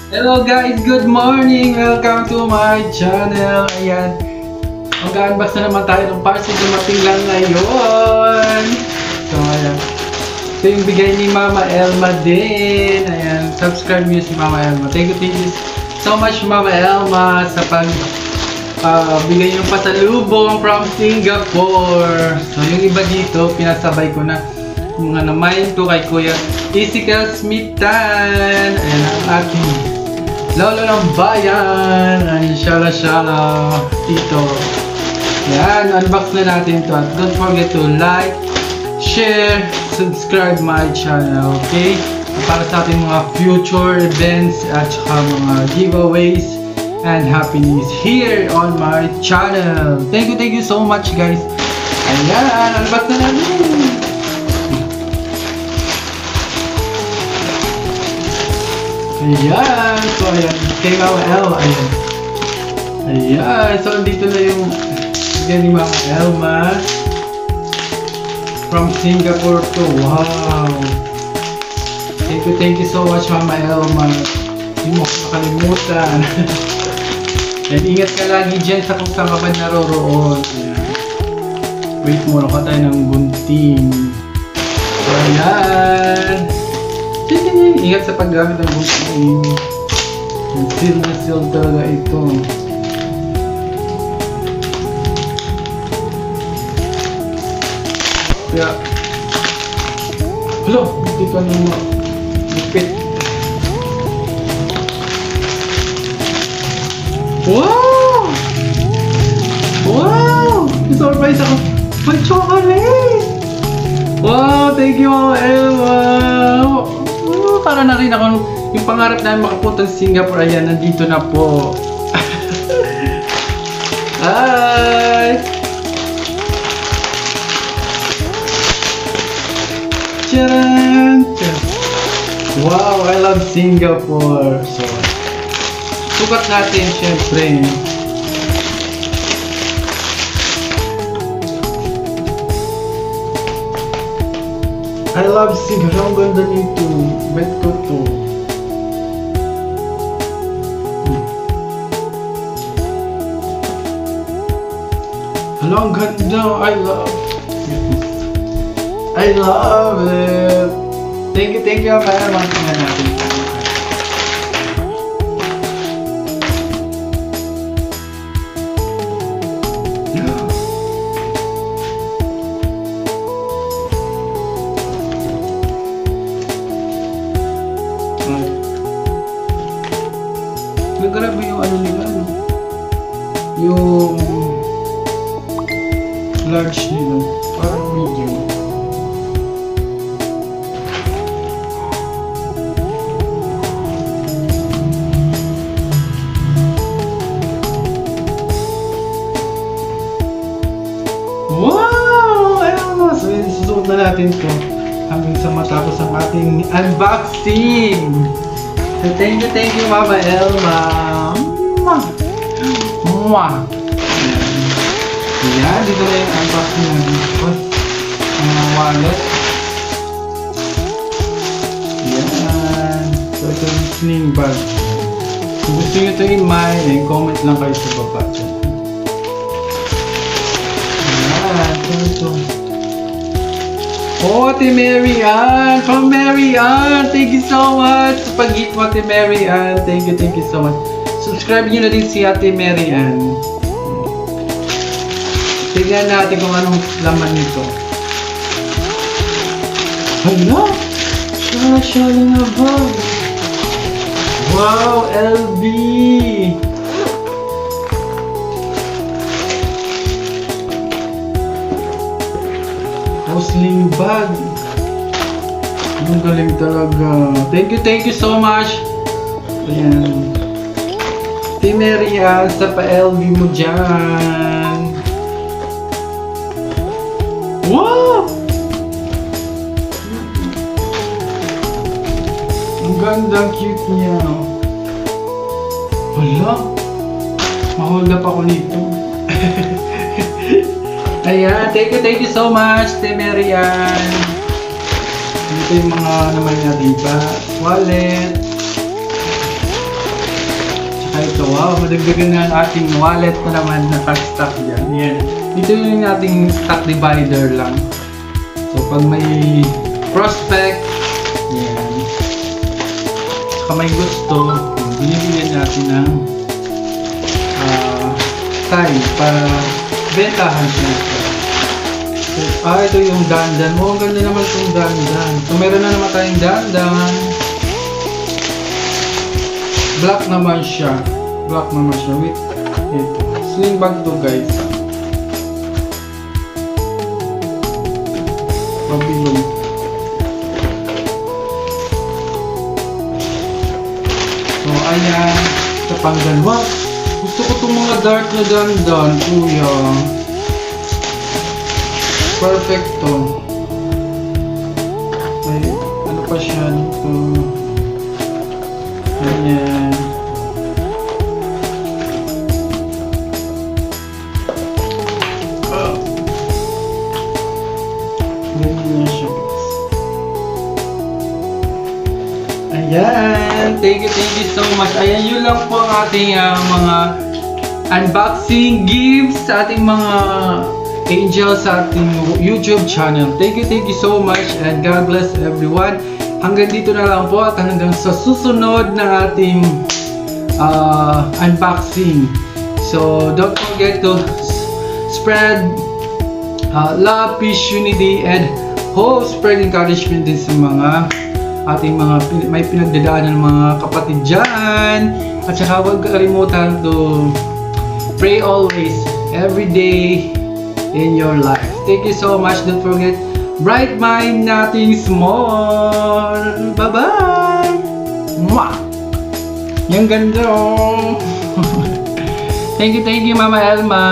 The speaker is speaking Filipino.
Hello guys, good morning! Welcome to my channel. Ayan, mag-unbox na naman tayo ng parcel dumating lang ngayon. So ayan, ito yung bigay ni Mama Elma din. Ayan, subscribe niyo si Mama Elma. Thank you so much Mama Elma sa bigay yung pasalubong from Singapore. So yung iba dito, pinasabay ko na mga namayin ko kay Kuya Ezekiel Smithan. Ayan ang aking lolo ng bayan. Ayan, shala tito. Ayan, unbox na natin to. At don't forget to like, share, subscribe my channel, okay? Para sa ating mga future events at saka mga giveaways and happenings here on my channel. Thank you so much guys. Ayan, unbox na natin. Ayan, so ayan, kay Mama Elma, ayan. Ayan, so dito na yung bigyan ni Mama Elma from Singapore to. Wow! Thank you so much Mama Elma. Hindi mo makalimutan. And ingat ka lagi dyan sa kung saan ka ba naroroon. Ayan. Wait mo, naka tayo ng bunting. So ayan. Ingat sa paggamit ng bunting. Seal na seal talaga ito. Kaya hello, hindi ka nang lipit. Wow! Wow! Surprise ako! May chocolate! Wow! Thank you Mama Elma! Para na rin ako yung pangarap namin makapunta sa Singapore. Ayan, nandito na po. Hi! Tcharan! Wow, I love Singapore. So, sukat natin syempre. I love Singapore. Ang ganda nito. Bet ko to. Ang ganda. I love it. Thank you. Para makikita natin. Grabe yung ano nila, ano? Yung large nila, parang medium. Wow! Ayun, so susunod na natin to hanggang sa matapos ang ating unboxing. So thank you Mama Elma. Mwah! Ayan, dito na yung unboxing ng mga wallet. Ayan. So ito yung sling bag. Kung gusto nyo ito i-mine, comment lang kayo sa baba. Ayan. So ito. Oh, Ate Mary Ann! From Mary Ann! Thank you so much! Sa pag-hit mo, Ate Mary Ann. Thank you so much. Subscribe nyo na din si Ate Mary Ann. Tignan natin kung anong laman nito. Hala! Shala na ba? Wow! LB! Sling bag. Ang galing talaga. Thank you so much. Ayan. Team Mary Ann, sa pa-LV mo dyan. Wow! Ang ganda, cute niya. Wala. Mahold up ako nito. Ayan, thank you so much, Team Mary Ann. Ito yung mga naman niya, diba? Wallet. So wow, madagdagan na ang ating wallet na naman na stock dyan. Yan. Dito yung ating stock divider lang. So pag may prospect, yan. Saka may gusto, binibigyan natin ng time para bentahan siya. So, ito yung dandan. Oh, ang ganda naman itong dandan. So meron na naman tayong dandan. Black naman siya. Black naman siya with ito. Sling bag to guys. Mabilong. So ayan. Sa panggan. Wow! Gusto ko itong mga dark na dandan. Kuya. Perfecto. Ay, ano pa siya dito? Ganyan. Ganyan siya guys. Ayan. Thank you so much. Ayan, yun lang po ang ating mga unboxing gifts sa ating mga angels sa ating YouTube channel. Thank you so much and God bless everyone. Hanggang dito na lang po at hanggang sa susunod na ating unboxing. So don't forget to spread love, peace, unity, and hope, spread encouragement din sa mga ating mga may pinagdadaanan ng mga kapatid dyan. At saka huwag kalimutan to pray always, every day in your life. Thank you so much. Don't forget, bright mind, nothing small. Bye-bye! Mwah! Yung ganda. Thank you, Mama Elma.